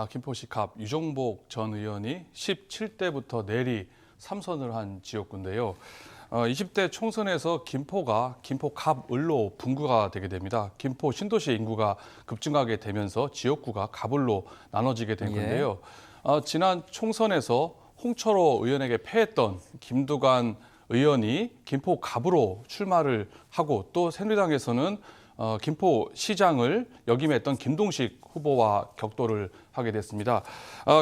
김포시 갑 유정복 전 의원이 17대부터 내리 3선을 한 지역구인데요. 20대 총선에서 김포가 김포 갑을로 분구가 되게 됩니다. 김포 신도시의 인구가 급증하게 되면서 지역구가 갑을로 나눠지게 된 건데요. 지난 총선에서 홍철호 의원에게 패했던 김두관 의원이 김포 갑으로 출마를 하고 또 새누리당에서는 김포시장을 역임했던 김동식 후보와 격돌을 하게 됐습니다.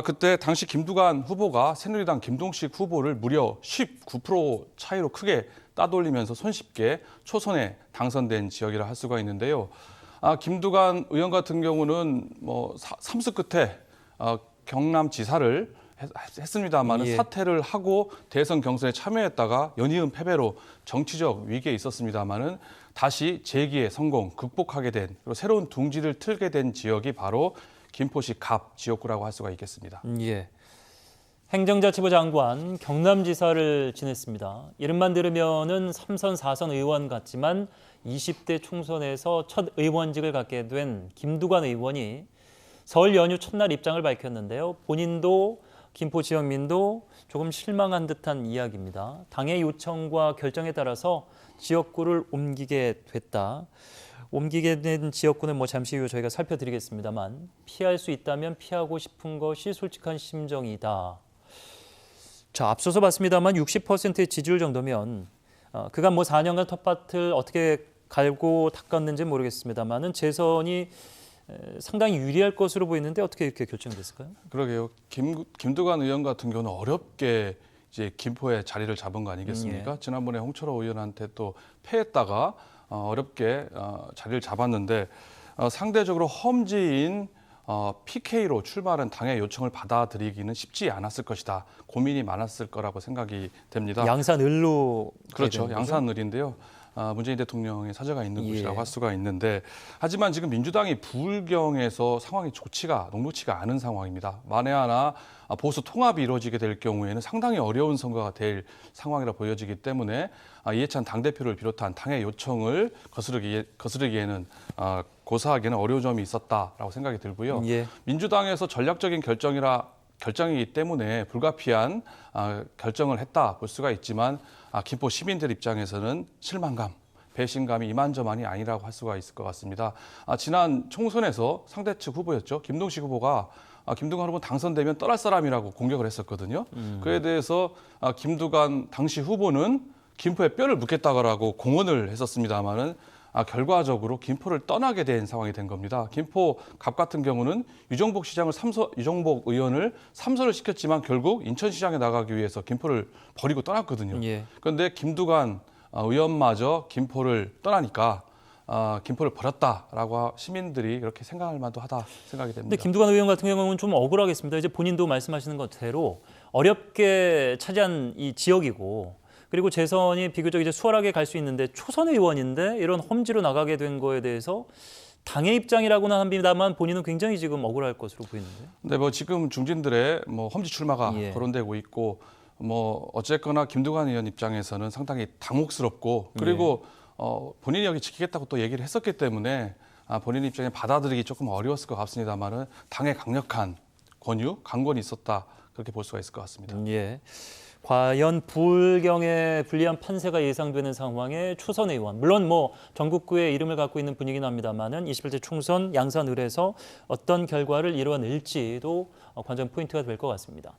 그때 당시 김두관 후보가 새누리당 김동식 후보를 무려 19% 차이로 크게 따돌리면서 손쉽게 초선에 당선된 지역이라 할 수가 있는데요. 김두관 의원 같은 경우는 삼수 끝에 경남지사를 했습니다만 사퇴를 하고 대선 경선에 참여했다가 연이은 패배로 정치적 위기에 있었습니다마는 다시 재기의 성공, 극복하게 된 그리고 새로운 둥지를 틀게 된 지역이 바로 김포시 갑 지역구라고 할 수가 있겠습니다. 예. 행정자치부 장관, 경남지사를 지냈습니다. 이름만 들으면은 3선, 4선 의원 같지만 20대 총선에서 첫 의원직을 갖게 된 김두관 의원이 설 연휴 첫날 입장을 밝혔는데요. 본인도 김포 지역민도 조금 실망한 듯한 이야기입니다. 당의 요청과 결정에 따라서 지역구를 옮기게 됐다. 옮기게 된 지역구는 잠시 후 저희가 살펴드리겠습니다만 피할 수 있다면 피하고 싶은 것이 솔직한 심정이다. 자, 앞서서 봤습니다만 60%의 지지율 정도면 그간 4년간 텃밭을 어떻게 갈고 닦았는지 모르겠습니다만은 재선이 상당히 유리할 것으로 보이는데 어떻게 이렇게 결정됐을까요? 그러게요. 김두관 의원 같은 경우는 어렵게 이제 김포에 자리를 잡은 거 아니겠습니까? 지난번에 홍철호 의원한테 또 패했다가 어렵게 자리를 잡았는데 상대적으로 험지인 PK로 출마한 당의 요청을 받아들이기는 쉽지 않았을 것이다. 고민이 많았을 거라고 생각이 됩니다. 양산을로 그렇죠. 양산을인데요. 문재인 대통령의 사저가 있는 곳이라고 할 수가 있는데 하지만 지금 민주당이 부울경에서 상황이 녹록치가 않은 상황입니다. 만에 하나 보수 통합이 이루어지게 될 경우에는 상당히 어려운 선거가 될 상황이라 보여지기 때문에 이해찬 당대표를 비롯한 당의 요청을 거스르기에는 고사하기에는 어려운 점이 있었다라고 생각이 들고요. 민주당에서 전략적인 결정이기 때문에 불가피한 결정을 했다 볼 수가 있지만 김포 시민들 입장에서는 실망감, 배신감이 이만저만이 아니라고 할 수가 있을 것 같습니다. 지난 총선에서 상대 측 후보였죠. 김동식 후보가 김두관 후보 당선되면 떠날 사람이라고 공격을 했었거든요. 그에 대해서 김두관 당시 후보는 김포에 뼈를 묻겠다고 공언을 했었습니다마는 결과적으로 김포를 떠나게 된 상황이 된 겁니다. 김포 갑 같은 경우는 유정복 의원을 3선을 시켰지만 결국 인천시장에 나가기 위해서 김포를 버리고 떠났거든요. 그런데 김두관 의원마저 김포를 떠나니까 김포를 버렸다라고 시민들이 이렇게 생각할 만도 하다 생각이 됩니다. 근데 김두관 의원 같은 경우는 좀 억울하겠습니다. 이제 본인도 말씀하시는 것대로 어렵게 차지한 이 지역이고 그리고 재선이 비교적 이제 수월하게 갈 수 있는데 초선 의원인데 이런 험지로 나가게 된 거에 대해서 당의 입장이라고는 합니다만 본인은 굉장히 지금 억울할 것으로 보이는데요. 네, 지금 중진들의 험지 출마가 거론되고 있고 어쨌거나 김두관 의원 입장에서는 상당히 당혹스럽고 그리고 본인이 여기 지키겠다고 또 얘기를 했었기 때문에 본인 입장에 받아들이기 조금 어려웠을 것 같습니다만은 당의 강력한 강권이 있었다 그렇게 볼 수가 있을 것 같습니다. 과연 부울경에 불리한 판세가 예상되는 상황에 초선 의원, 물론 전국구의 이름을 갖고 있는 분위기는 합니다만은 21대 총선 양산을에서 어떤 결과를 이뤄낼지도 관전 포인트가 될 것 같습니다.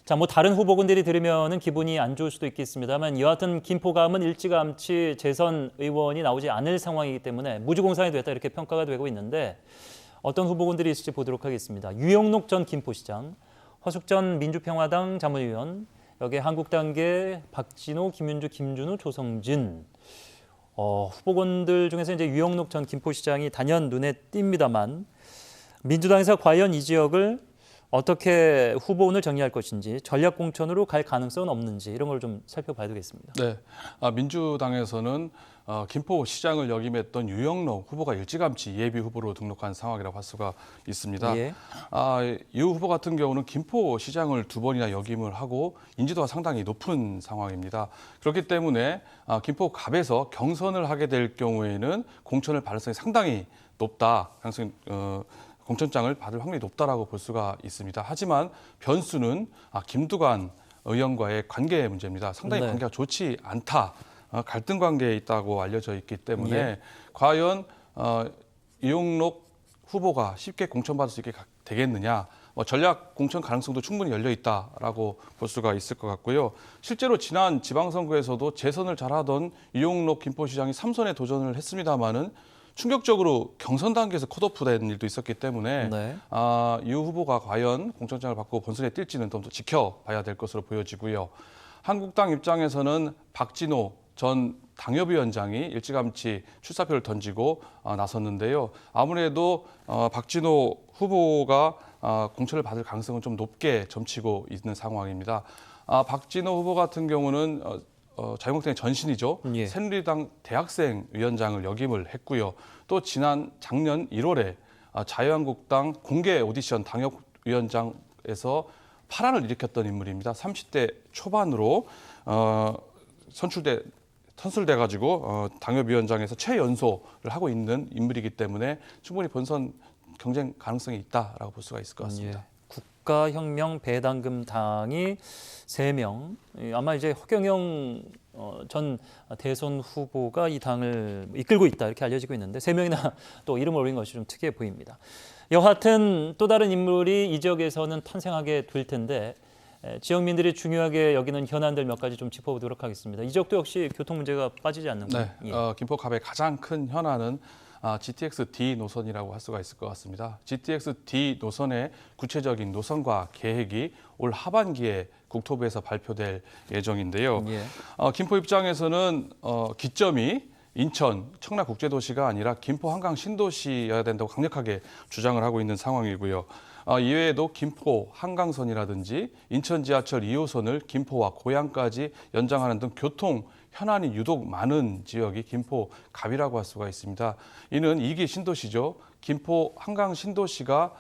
자, 다른 후보군들이 들으면은 기분이 안 좋을 수도 있겠습니다만 여하튼 김포감은 일찌감치 재선 의원이 나오지 않을 상황이기 때문에 무주공산이 됐다 이렇게 평가가 되고 있는데 어떤 후보군들이 있을지 보도록 하겠습니다. 유영록 전 김포시장, 허숙 전 민주평화당 자문위원, 여기에 한국당계 박진호, 김윤주, 김준우, 조성진 후보군들 중에서 이제 유영록 전 김포시장이 단연 눈에 띕니다만 민주당에서 과연 이 지역을 어떻게 후보군을 정리할 것인지 전략 공천으로 갈 가능성은 없는지 이런 걸 좀 살펴봐야 되겠습니다. 네, 민주당에서는 김포시장을 역임했던 유영록 후보가 일찌감치 예비 후보로 등록한 상황이라고 할 수가 있습니다. 이 후보 같은 경우는 김포시장을 2번이나 역임을 하고 인지도가 상당히 높은 상황입니다. 그렇기 때문에 김포 갑에서 경선을 하게 될 경우에는 공천을 받을 가능성이 상당히 높다. 공천장을 받을 확률이 높다라고 볼 수가 있습니다. 하지만 변수는 김두관 의원과의 관계 문제입니다. 상당히 네. 관계가 좋지 않다. 갈등 관계에 있다고 알려져 있기 때문에 예. 과연 이용록 후보가 쉽게 공천받을 수 있게 되겠느냐. 전략 공천 가능성도 충분히 열려 있다라고 볼 수가 있을 것 같고요. 실제로 지난 지방선거에서도 재선을 잘하던 이용록 김포시장이 3선에 도전을 했습니다마는 충격적으로 경선 단계에서 컷오프된 일도 있었기 때문에 네. 이 후보가 과연 공천장을 받고 본선에 뛸지는 좀 더 지켜봐야 될 것으로 보여지고요. 한국당 입장에서는 박진호 전 당협위원장이 일찌감치 출사표를 던지고 나섰는데요. 아무래도 박진호 후보가 공천을 받을 가능성은 좀 높게 점치고 있는 상황입니다. 박진호 후보 같은 경우는 자유한국당의 전신이죠. 예. 새누리당 대학생 위원장을 역임을 했고요. 또 작년 1월에 자유한국당 공개 오디션 당협위원장에서 파란을 일으켰던 인물입니다. 30대 초반으로 선출돼가지고 당협위원장에서 최연소를 하고 있는 인물이기 때문에 충분히 본선 경쟁 가능성이 있다라고 볼 수가 있을 것 같습니다. 예. 국가혁명 배당금당이 3명, 아마 이제 허경영 전 대선 후보가 이 당을 이끌고 있다 이렇게 알려지고 있는데 3명이나 또 이름을 올린 것이 좀 특이해 보입니다. 여하튼 또 다른 인물이 이 지역에서는 탄생하게 될 텐데 지역민들이 중요하게 여기는 현안들 몇 가지 좀 짚어보도록 하겠습니다. 이 지역도 역시 교통 문제가 빠지지 않는 네, 거예요. 김포갑의 가장 큰 현안은 GTX-D 노선이라고 할 수가 있을 것 같습니다. GTX-D 노선의 구체적인 노선과 계획이 올 하반기에 국토부에서 발표될 예정인데요. 예. 김포 입장에서는 기점이 인천, 청라국제도시가 아니라 김포 한강 신도시여야 된다고 강력하게 주장을 하고 있는 상황이고요. 이외에도 김포 한강선이라든지 인천 지하철 2호선을 김포와 고양까지 연장하는 등 교통 현안이 유독 많은 지역이 김포 갑이라고 할 수가 있습니다. 이는 2기 신도시죠. 김포 한강 신도시가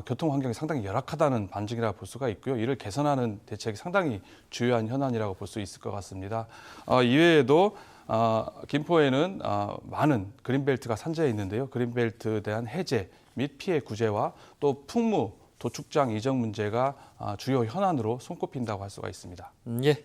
교통 환경이 상당히 열악하다는 반증이라고 볼 수가 있고요. 이를 개선하는 대책이 상당히 주요한 현안이라고 볼 수 있을 것 같습니다. 이외에도 김포에는 많은 그린벨트가 산재해 있는데요. 그린벨트에 대한 해제 및 피해 구제와 또 풍무, 도축장 이전 문제가 주요 현안으로 손꼽힌다고 할 수가 있습니다. 예.